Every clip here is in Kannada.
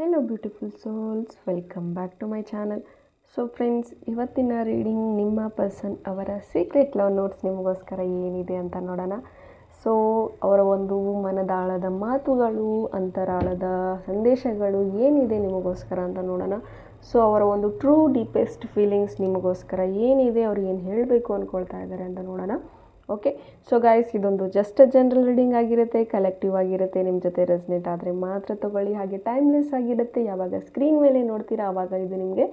Hello beautiful souls, welcome back to my channel. So friends, ಇವತ್ತಿನ ರೀಡಿಂಗ್ ನಿಮ್ಮ ಪರ್ಸನ್ ಅವರ ಸೀಕ್ರೆಟ್ ಲವ್ ನೋಟ್ಸ್ ನಿಮಗೋಸ್ಕರ ಏನಿದೆ ಅಂತ ನೋಡೋಣ. ಸೊ ಅವರ ಒಂದು ಮನದಾಳದ ಮಾತುಗಳು, ಅಂತರಾಳದ ಸಂದೇಶಗಳು ಏನಿದೆ ನಿಮಗೋಸ್ಕರ ಅಂತ ನೋಡೋಣ. ಸೊ ಅವರ ಒಂದು ಟ್ರೂ ಡೀಪೆಸ್ಟ್ ಫೀಲಿಂಗ್ಸ್ ನಿಮಗೋಸ್ಕರ ಏನಿದೆ, ಅವ್ರು ಏನು ಹೇಳಬೇಕು ಅಂದ್ಕೊಳ್ತಾ ಇದ್ದಾರೆ ಅಂತ ನೋಡೋಣ. ಓಕೆ, ಸೊ ಗೈಸ್, ಇದೊಂದು ಜಸ್ಟ್ ಜನರಲ್ ರೀಡಿಂಗ್ ಆಗಿರುತ್ತೆ, ಕಲೆಕ್ಟಿವ್ ಆಗಿರುತ್ತೆ. ನಿಮ್ಮ ಜೊತೆ ರೆಸ್ನೇಟ್ ಆದರೆ ಮಾತ್ರ ತೊಗೊಳ್ಳಿ. ಹಾಗೆ ಟೈಮ್ಲೆಸ್ ಆಗಿರುತ್ತೆ. ಯಾವಾಗ ಸ್ಕ್ರೀನ್ ಮೇಲೆ ನೋಡ್ತೀರಾ ಆವಾಗ ಇದು ನಿಮಗೆ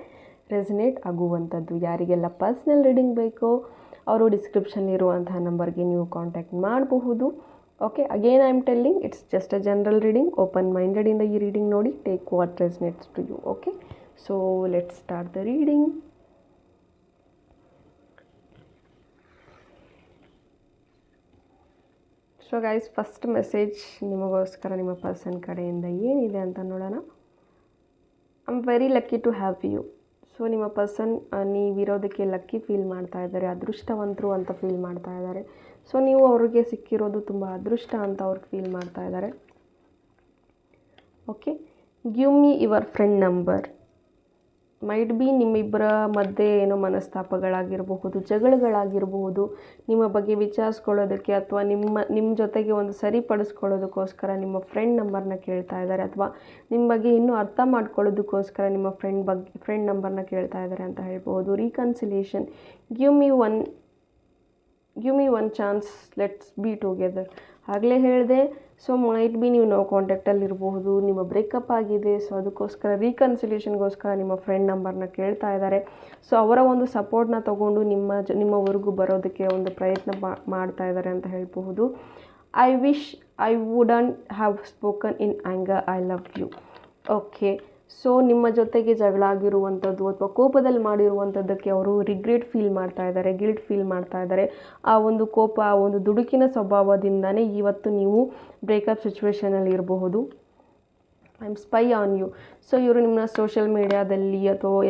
ರೆಸ್ನೇಟ್ ಆಗುವಂಥದ್ದು. ಯಾರಿಗೆಲ್ಲ ಪರ್ಸ್ನಲ್ ರೀಡಿಂಗ್ ಬೇಕೋ ಅವರು ಡಿಸ್ಕ್ರಿಪ್ಷನ್ಲಿರುವಂತಹ ನಂಬರ್ಗೆ ನೀವು ಕಾಂಟ್ಯಾಕ್ಟ್ ಮಾಡಬಹುದು. Okay, again I am telling, it's just a general reading. Open ಮೈಂಡೆಡಿಂದ ಈ ರೀಡಿಂಗ್ ನೋಡಿ. Take what resonates to you. Okay, so let's start the reading. So guys, first message ನಿಮಗೋಸ್ಕರ ನಿಮ್ಮ ಪರ್ಸನ್ ಕಡೆಯಿಂದ ಏನಿದೆ ಅಂತ ನೋಡೋಣ. I am very lucky to have you. So ನಿಮ್ಮ ಪರ್ಸನ್ ನೀವಿರೋದಕ್ಕೆ ಲಕ್ಕಿ ಫೀಲ್ ಮಾಡ್ತಾ ಇದ್ದಾರೆ, ಅದೃಷ್ಟವಂತರು ಅಂತ ಫೀಲ್ ಮಾಡ್ತಾ ಇದ್ದಾರೆ. ಸೊ ನೀವು ಅವ್ರಿಗೆ ಸಿಕ್ಕಿರೋದು ತುಂಬ ಅದೃಷ್ಟ ಅಂತ ಅವ್ರಿಗೆ ಫೀಲ್ ಮಾಡ್ತಾ ಇದ್ದಾರೆ. Okay, give me your friend number. Might be ನಿಮ್ಮಿಬ್ಬರ ಮಧ್ಯೆ ಏನೋ ಮನಸ್ತಾಪಗಳಾಗಿರಬಹುದು, ಜಗಳಗಳಾಗಿರಬಹುದು. ನಿಮ್ಮ ಬಗ್ಗೆ ವಿಚಾರಿಸ್ಕೊಳ್ಳೋದಕ್ಕೆ ಅಥವಾ ನಿಮ್ಮ ಜೊತೆಗೆ ಒಂದು ಸರಿಪಡಿಸ್ಕೊಳ್ಳೋದಕ್ಕೋಸ್ಕರ ನಿಮ್ಮ ಫ್ರೆಂಡ್ ನಂಬರ್ನ ಕೇಳ್ತಾ ಇದ್ದಾರೆ, ಅಥವಾ ನಿಮ್ಮ ಬಗ್ಗೆ ಇನ್ನೂ ಅರ್ಥ ಮಾಡ್ಕೊಳ್ಳೋದಕ್ಕೋಸ್ಕರ ನಿಮ್ಮ ಫ್ರೆಂಡ್ ನಂಬರ್ನ ಕೇಳ್ತಾ ಇದ್ದಾರೆ ಅಂತ ಹೇಳ್ಬೋದು. Reconciliation. Give me one chance, let's be together. ಆಗಲೇ ಹೇಳಿದೆ. ಸೊ ಮೈಟ್ ಬಿ ನೀವು ನೋ ಕಾಂಟ್ಯಾಕ್ಟಲ್ಲಿ ಇರಬಹುದು, ನಿಮ್ಮ ಬ್ರೇಕಪ್ ಆಗಿದೆ. ಸೊ ಅದಕ್ಕೋಸ್ಕರ ರೀಕನ್ಸಿಲೇಷನ್ಗೋಸ್ಕರ ನಿಮ್ಮ ಫ್ರೆಂಡ್ ನಂಬರ್ನ ಕೇಳ್ತಾ ಇದ್ದಾರೆ. ಸೊ ಅವರ ಒಂದು ಸಪೋರ್ಟ್ನ ತೊಗೊಂಡು ನಿಮ್ಮವರೆಗೂ ಬರೋದಕ್ಕೆ ಒಂದು ಪ್ರಯತ್ನ ಮಾಡ್ತಾ ಇದ್ದಾರೆ ಅಂತ ಹೇಳಬಹುದು. I wish I wouldn't have spoken in anger, I love you. Okay, so ನಿಮ್ಮ ಜೊತೆಗೆ ಜಗಳ ಆಗಿರುವಂಥದ್ದು ಅಥವಾ ಕೋಪದಲ್ಲಿ ಮಾಡಿರುವಂಥದ್ದಕ್ಕೆ ಅವರು ರಿಗ್ರೆಟ್ ಫೀಲ್ ಮಾಡ್ತಾ ಇದ್ದಾರೆ, ಗಿಲ್ಟ್ ಫೀಲ್ ಮಾಡ್ತಾ ಇದ್ದಾರೆ. ಆ ಒಂದು ಕೋಪ, ಆ ಒಂದು ದುಡುಕಿನ ಸ್ವಭಾವದಿಂದನೇ ಇವತ್ತು ನೀವು ಬ್ರೇಕಪ್ ಸಿಚುವೇಷನಲ್ಲಿ ಇರಬಹುದು. I am spy on you. So ಇವರು ನಿಮ್ಮನ್ನ ಸೋಷಿಯಲ್ ಮೀಡಿಯಾದಲ್ಲಿ ಅಥವಾ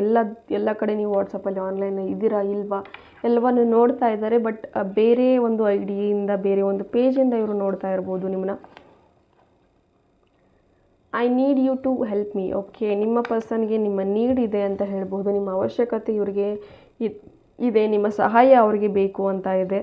ಎಲ್ಲ ಕಡೆ ನೀವು ವಾಟ್ಸಪ್ಪಲ್ಲಿ ಆನ್ಲೈನ್ ಇದ್ದೀರಾ ಇಲ್ವಾ ಎಲ್ಲವನ್ನು ನೋಡ್ತಾ ಇದ್ದಾರೆ. ಬಟ್ ಬೇರೆ ಒಂದು ಐಡಿಯಿಂದ, ಬೇರೆ ಒಂದು ಪೇಜಿಂದ ಇವರು ನೋಡ್ತಾ ಇರ್ಬೋದು ನಿಮ್ಮನ್ನ. I need you to help me. Okay, ನಿಮ್ಮ ಪರ್ಸನ್ಗೆ ನಿಮ್ಮ ನೀಡ್ ಇದೆ ಅಂತ ಹೇಳ್ಬೋದು, ನಿಮ್ಮ ಅವಶ್ಯಕತೆ ಇವ್ರಿಗೆ ಇದೆ, ನಿಮ್ಮ ಸಹಾಯ ಅವರಿಗೆ ಬೇಕು ಅಂತ ಇದೆ.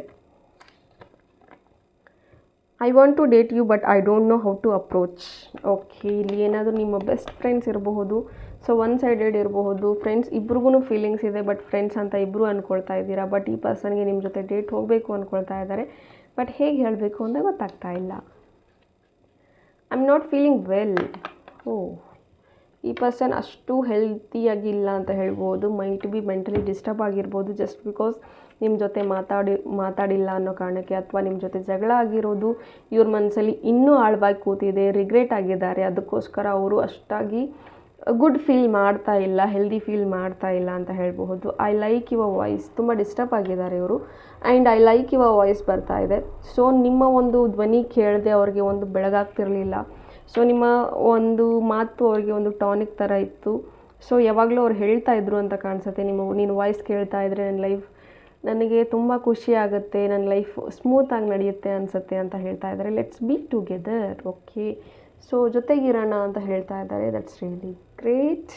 I want to date you but I don't know how to approach. Okay, ಇಲ್ಲಿ ಏನಾದರೂ ನಿಮ್ಮ ಬೆಸ್ಟ್ ಫ್ರೆಂಡ್ಸ್ ಇರಬಹುದು. ಸೊ ಒನ್ ಸೈಡೆಡ್ ಇರಬಹುದು. ಫ್ರೆಂಡ್ಸ್ ಇಬ್ರಿಗೂ ಫೀಲಿಂಗ್ಸ್ ಇದೆ, ಬಟ್ ಫ್ರೆಂಡ್ಸ್ ಅಂತ ಇಬ್ಬರು ಅಂದ್ಕೊಳ್ತಾ ಇದ್ದೀರಾ. ಬಟ್ ಈ ಪರ್ಸನ್ಗೆ ನಿಮ್ಮ ಜೊತೆ ಡೇಟ್ ಹೋಗಬೇಕು ಅಂದ್ಕೊಳ್ತಾ ಇದ್ದಾರೆ, ಬಟ್ ಹೇಗೆ ಹೇಳಬೇಕು ಅಂತ ಗೊತ್ತಾಗ್ತಾ ಇಲ್ಲ. I am not feeling well. ಈ ಪರ್ಸನ್ ಅಷ್ಟು ಹೆಲ್ತಿಯಾಗಿಲ್ಲ ಅಂತ ಹೇಳ್ಬೋದು. ಮೈಟ್ ಬಿ ಮೆಂಟಲಿ ಡಿಸ್ಟರ್ಬ್ ಆಗಿರ್ಬೋದು, ಜಸ್ಟ್ ಬಿಕಾಸ್ ನಿಮ್ಮ ಜೊತೆ ಮಾತಾಡಿಲ್ಲ ಅನ್ನೋ ಕಾರಣಕ್ಕೆ, ಅಥವಾ ನಿಮ್ಮ ಜೊತೆ ಜಗಳ ಆಗಿರೋದು ಇವ್ರ ಮನಸ್ಸಲ್ಲಿ ಇನ್ನೂ ಆಳವಾಗಿ ಕೂತಿದೆ, ರಿಗ್ರೆಟ್ ಆಗಿದ್ದಾರೆ. ಅದಕ್ಕೋಸ್ಕರ ಅವರು ಅಷ್ಟಾಗಿ ಗುಡ್ ಫೀಲ್ ಮಾಡ್ತಾ ಇಲ್ಲ, ಹೆಲ್ದಿ ಫೀಲ್ ಮಾಡ್ತಾ ಇಲ್ಲ ಅಂತ ಹೇಳಬಹುದು. I like your voice. ತುಂಬ ಡಿಸ್ಟರ್ಬ್ ಆಗಿದ್ದಾರೆ ಇವರು. And I like your voice ಬರ್ತಾ ಇದೆ. ಸೊ ನಿಮ್ಮ ಒಂದು ಧ್ವನಿ ಕೇಳದೆ ಅವ್ರಿಗೆ ಒಂದು ಬೆಳಗಾಗ್ತಿರಲಿಲ್ಲ. ಸೊ ನಿಮ್ಮ ಒಂದು ಮಾತು ಅವ್ರಿಗೆ ಒಂದು ಟಾನಿಕ್ ಥರ ಇತ್ತು. ಸೊ ಯಾವಾಗಲೂ ಅವ್ರು ಹೇಳ್ತಾ ಇದ್ರು ಅಂತ ಕಾಣಿಸುತ್ತೆ. ನೀನು ವಾಯ್ಸ್ ಕೇಳ್ತಾ ಇದ್ರೆ ನನಗೆ ತುಂಬ ಖುಷಿ ಆಗುತ್ತೆ, ನನ್ನ ಲೈಫ್ ಸ್ಮೂತಾಗಿ ನಡೆಯುತ್ತೆ ಅನಿಸುತ್ತೆ ಅಂತ ಹೇಳ್ತಾ ಇದ್ದಾರೆ. Let's be together. Okay, so ಜೊತೆಗಿರೋಣ ಅಂತ ಹೇಳ್ತಾ ಇದ್ದಾರೆ. That's really great.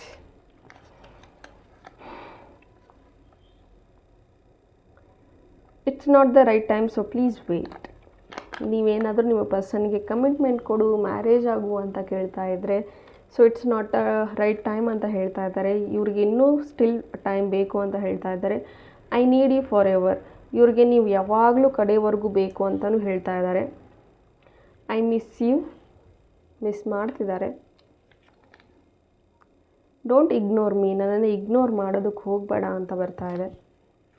It's not the right time, so please wait. ನೀವೇನಾದರೂ ನಿಮ್ಮ ಪರ್ಸನ್ಗೆ ಕಮಿಟ್ಮೆಂಟ್ ಕೊಡು, ಮ್ಯಾರೇಜ್ ಆಗು ಅಂತ ಕೇಳ್ತಾ ಇದ್ದರೆ, so it's not a right time ಅಂತ ಹೇಳ್ತಾ ಇದ್ದಾರೆ. ಇವ್ರಿಗೆ ಇನ್ನೂ ಸ್ಟಿಲ್ ಟೈಮ್ ಬೇಕು ಅಂತ ಹೇಳ್ತಾ ಇದ್ದಾರೆ. I need you forever. ಇವ್ರಿಗೆ ನೀವು ಯಾವಾಗಲೂ ಕಡೆವರೆಗೂ ಬೇಕು ಅಂತಲೂ ಹೇಳ್ತಾ ಇದ್ದಾರೆ. I miss you. ಮಿಸ್ ಮಾಡ್ತಿದ್ದಾರೆ. Don't ignore me. ನನ್ನನ್ನು ಇಗ್ನೋರ್ ಮಾಡೋದಕ್ಕೆ ಹೋಗಬೇಡ ಅಂತ ಬರ್ತಾ ಇದೆ.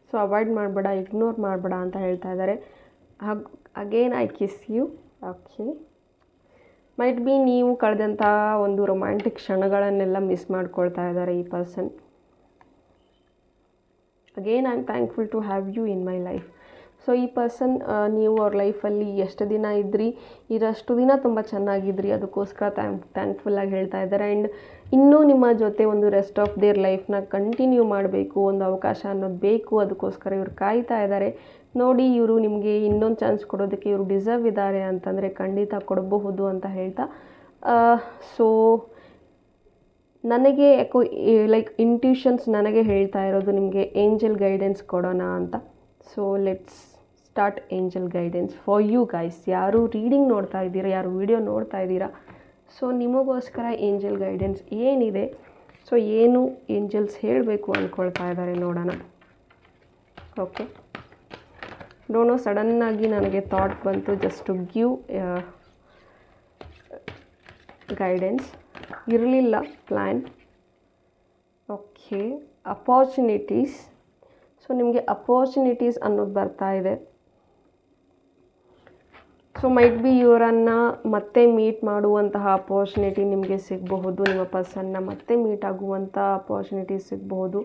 ಸೊ ಅವಾಯ್ಡ್ ಮಾಡಬೇಡ, ಇಗ್ನೋರ್ ಮಾಡಬೇಡ ಅಂತ ಹೇಳ್ತಾ ಇದ್ದಾರೆ. Again I kiss you. Okay, might be ನೀವು ಕಳೆದಂಥ ಒಂದು ರೊಮ್ಯಾಂಟಿಕ್ ಕ್ಷಣಗಳನ್ನೆಲ್ಲ ಮಿಸ್ ಮಾಡ್ಕೊಳ್ತಾ ಇದ್ದಾರೆ ಈ person. Again I am thankful to have you in my life. So ಈ ಪರ್ಸನ್ ನೀವು ಅವ್ರ ಲೈಫಲ್ಲಿ ಎಷ್ಟು ದಿನ ಇದ್ರಿ, ಇರಷ್ಟು ದಿನ ತುಂಬ ಚೆನ್ನಾಗಿದ್ರಿ, ಅದಕ್ಕೋಸ್ಕರ ಥ್ಯಾಂಕ್ಫುಲ್ಲಾಗಿ ಹೇಳ್ತಾ ಇದ್ದಾರೆ. ಆ್ಯಂಡ್ ಇನ್ನೂ ನಿಮ್ಮ ಜೊತೆ ಒಂದು ರೆಸ್ಟ್ ಆಫ್ ದೇರ್ ಲೈಫ್ನ ಕಂಟಿನ್ಯೂ ಮಾಡಬೇಕು, ಒಂದು ಅವಕಾಶ ಅನ್ನೋದು ಬೇಕು, ಅದಕ್ಕೋಸ್ಕರ ಇವ್ರು ಕಾಯ್ತಾ ಇದ್ದಾರೆ. ನೋಡಿ, ಇವರು ನಿಮಗೆ ಇನ್ನೊಂದು ಚಾನ್ಸ್ ಕೊಡೋದಕ್ಕೆ ಇವರು ಡಿಸರ್ವ್ ಇದ್ದಾರೆ ಅಂತಂದರೆ ಖಂಡಿತ ಕೊಡಬಹುದು ಅಂತ ಹೇಳ್ತಾ, ಸೊ ನನಗೆ ಯಾಕೋ ಲೈಕ್ ಇಂಟ್ಯೂಷನ್ಸ್ ನನಗೆ ಹೇಳ್ತಾ ಇರೋದು ನಿಮಗೆ ಏಂಜಲ್ ಗೈಡೆನ್ಸ್ ಕೊಡೋಣ ಅಂತ. So let's start angel guidance for you guys. ಯಾರು ರೀಡಿಂಗ್ ನೋಡ್ತಾ ಇದ್ದೀರಾ, ಯಾರು ವಿಡಿಯೋ ನೋಡ್ತಾ ಇದ್ದೀರಾ, ಸೊ ನಿಮಗೋಸ್ಕರ ಏಂಜಲ್ ಗೈಡೆನ್ಸ್ ಏನಿದೆ, ಸೊ ಏನು ಏಂಜಲ್ಸ್ ಹೇಳಬೇಕು ಅಂದ್ಕೊಳ್ತಾ ಇದ್ದಾರೆ ನೋಡೋಣ. ಓಕೆ, ಡೋಂಟ್ ನೋ, ಸಡನ್ನಾಗಿ ನನಗೆ ಥಾಟ್ ಬಂತು ಜಸ್ಟ್ ಟು ಗಿವ್ ಗೈಡೆನ್ಸ್, ಇರಲಿಲ್ಲ ಪ್ಲ್ಯಾನ್. Okay, opportunities. ಸೊ ನಿಮಗೆ ಅಪಾರ್ಚುನಿಟೀಸ್ ಅನ್ನೋದು ಬರ್ತಾ ಇದೆ. ಸೊ ಮೈಟ್ ಬಿ ಇವರನ್ನು ಮತ್ತೆ ಮೀಟ್ ಮಾಡುವಂತಹ ಅಪಾರ್ಚುನಿಟಿ ನಿಮಗೆ ಸಿಗಬಹುದು, ನಿಮ್ಮ ಪರ್ಸನ್ನ ಮತ್ತೆ ಮೀಟ್ ಆಗುವಂಥ ಅಪಾರ್ಚುನಿಟಿ ಸಿಗಬಹುದು.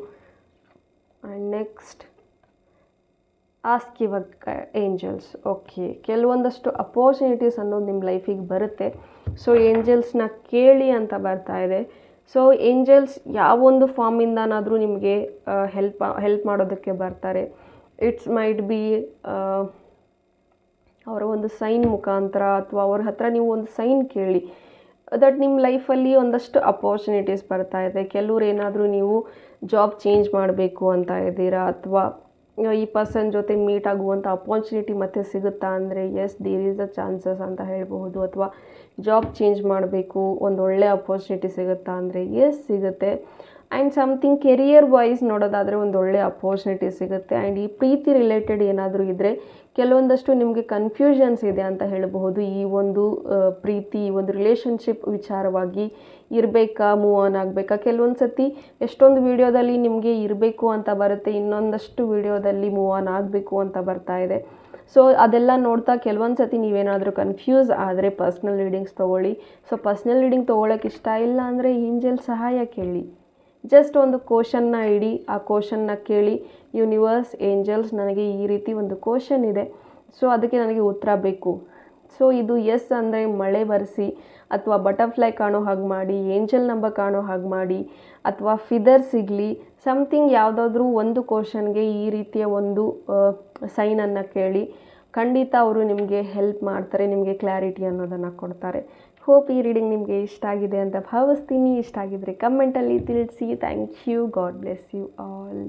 And next ask your angels. Okay, ಕೆಲವೊಂದಷ್ಟು ಅಪಾರ್ಚುನಿಟೀಸ್ ಅನ್ನೋದು ನಿಮ್ಮ ಲೈಫಿಗೆ ಬರುತ್ತೆ. ಸೊ ಏಂಜಲ್ಸ್ನ ಕೇಳಿ ಅಂತ ಬರ್ತಾ ಇದೆ. ಸೊ ಏಂಜಲ್ಸ್ ಯಾವೊಂದು ಫಾರ್ಮಿಂದನಾದರೂ ನಿಮಗೆ ಹೆಲ್ಪ್ ಮಾಡೋದಕ್ಕೆ ಬರ್ತಾರೆ. ಇಟ್ಸ್ ಮೈಟ್ ಬಿ ಅವರ ಒಂದು ಸೈನ್ ಮುಖಾಂತರ, ಅಥವಾ ಅವ್ರ ಹತ್ರ ನೀವು ಒಂದು ಸೈನ್ ಕೇಳಿ ದಟ್ ನಿಮ್ಮ ಲೈಫಲ್ಲಿ ಒಂದಷ್ಟು ಅಪಾರ್ಚುನಿಟೀಸ್ ಬರ್ತಾ ಇದೆ. ಕೆಲವ್ರು ಏನಾದರೂ ನೀವು ಜಾಬ್ ಚೇಂಜ್ ಮಾಡಬೇಕು ಅಂತ ಇದ್ದೀರಾ, ಅಥವಾ ಈ ಪರ್ಸನ್ ಜೊತೆ ಮೀಟ್ ಆಗುವಂಥ ಅಪಾರ್ಚುನಿಟಿ ಮತ್ತೆ ಸಿಗುತ್ತಾ ಅಂದರೆ yes, there is a chances ಅಂತ ಹೇಳ್ಬಹುದು. ಅಥವಾ ಜಾಬ್ ಚೇಂಜ್ ಮಾಡಬೇಕು, ಒಂದು ಒಳ್ಳೆ ಅಪಾರ್ಚುನಿಟಿ ಸಿಗುತ್ತಾ ಅಂದರೆ ಎಸ್, ಸಿಗುತ್ತೆ. ಆ್ಯಂಡ್ ಸಮಥಿಂಗ್ ಕೆರಿಯರ್ ವೈಸ್ ನೋಡೋದಾದರೆ ಒಂದು ಒಳ್ಳೆ ಅಪಾರ್ಚುನಿಟಿ ಸಿಗುತ್ತೆ. ಆ್ಯಂಡ್ ಈ ಪ್ರೀತಿ ರಿಲೇಟೆಡ್ ಏನಾದರೂ ಇದ್ದರೆ ಕೆಲವೊಂದಷ್ಟು ನಿಮಗೆ ಕನ್ಫ್ಯೂಷನ್ಸ್ ಇದೆ ಅಂತ ಹೇಳಬಹುದು. ಈ ಒಂದು ಪ್ರೀತಿ, ಈ ಒಂದು ರಿಲೇಷನ್ಶಿಪ್ ವಿಚಾರವಾಗಿ ಇರಬೇಕಾ, ಮೂವ್ ಆನ್ ಆಗಬೇಕಾ. ಕೆಲವೊಂದು ಸತಿ ಎಷ್ಟೊಂದು ವಿಡಿಯೋದಲ್ಲಿ ನಿಮಗೆ ಇರಬೇಕು ಅಂತ ಬರುತ್ತೆ, ಇನ್ನೊಂದಷ್ಟು ವಿಡಿಯೋದಲ್ಲಿ ಮೂವ್ ಆನ್ ಆಗಬೇಕು ಅಂತ ಬರ್ತಾ ಇದೆ. ಸೊ ಅದೆಲ್ಲ ನೋಡ್ತಾ ಕೆಲವೊಂದು ಸತಿ ನೀವೇನಾದರೂ ಕನ್ಫ್ಯೂಸ್ ಆದರೆ ಪರ್ಸ್ನಲ್ ರೀಡಿಂಗ್ಸ್ ತೊಗೊಳ್ಳಿ. ಸೊ ಪರ್ಸ್ನಲ್ ರೀಡಿಂಗ್ ತೊಗೊಳಕ್ಕೆ ಇಷ್ಟ ಇಲ್ಲ ಅಂದರೆ ಏಂಜಲ್ ಸಹಾಯ ಕೇಳಿ. ಜಸ್ಟ್ ಒಂದು ಕ್ವಶನ್ನ ಇಡಿ, ಆ ಕ್ವಶನ್ನ ಕೇಳಿ, ಯೂನಿವರ್ಸ್, ಏಂಜಲ್ಸ್, ನನಗೆ ಈ ರೀತಿ ಒಂದು ಕ್ವಶನ್ ಇದೆ, ಸೊ ಅದಕ್ಕೆ ನನಗೆ ಉತ್ತರ ಬೇಕು. ಸೊ ಇದು ಎಸ್ ಅಂದರೆ ಮಳೆ ಬರೆಸಿ, ಅಥವಾ ಬಟರ್ಫ್ಲೈ ಕಾಣೋ ಹಾಗೆ ಮಾಡಿ, ಏಂಜಲ್ ನಂಬರ್ ಕಾಣೋ ಹಾಗೆ ಮಾಡಿ, ಅಥವಾ ಫಿದರ್ ಸಿಗಲಿ, ಸಮಥಿಂಗ್ ಯಾವುದಾದ್ರೂ ಒಂದು ಕ್ವಶನ್ಗೆ ಈ ರೀತಿಯ ಒಂದು ಸೈನನ್ನು ಕೇಳಿ. ಖಂಡಿತ ಅವರು ನಿಮಗೆ ಹೆಲ್ಪ್ ಮಾಡ್ತಾರೆ, ನಿಮಗೆ ಕ್ಲಾರಿಟಿ ಅನ್ನೋದನ್ನು ಕೊಡ್ತಾರೆ. ಹೋಪ್ ಈ ರೀಡಿಂಗ್ ನಿಮಗೆ ಇಷ್ಟ ಆಗಿದೆ ಅಂತ ಭಾವಿಸ್ತೀನಿ. ಇಷ್ಟ ಆಗಿದ್ರೆ ಕಮೆಂಟಲ್ಲಿ ತಿಳಿಸಿ. Thank you. God bless you all.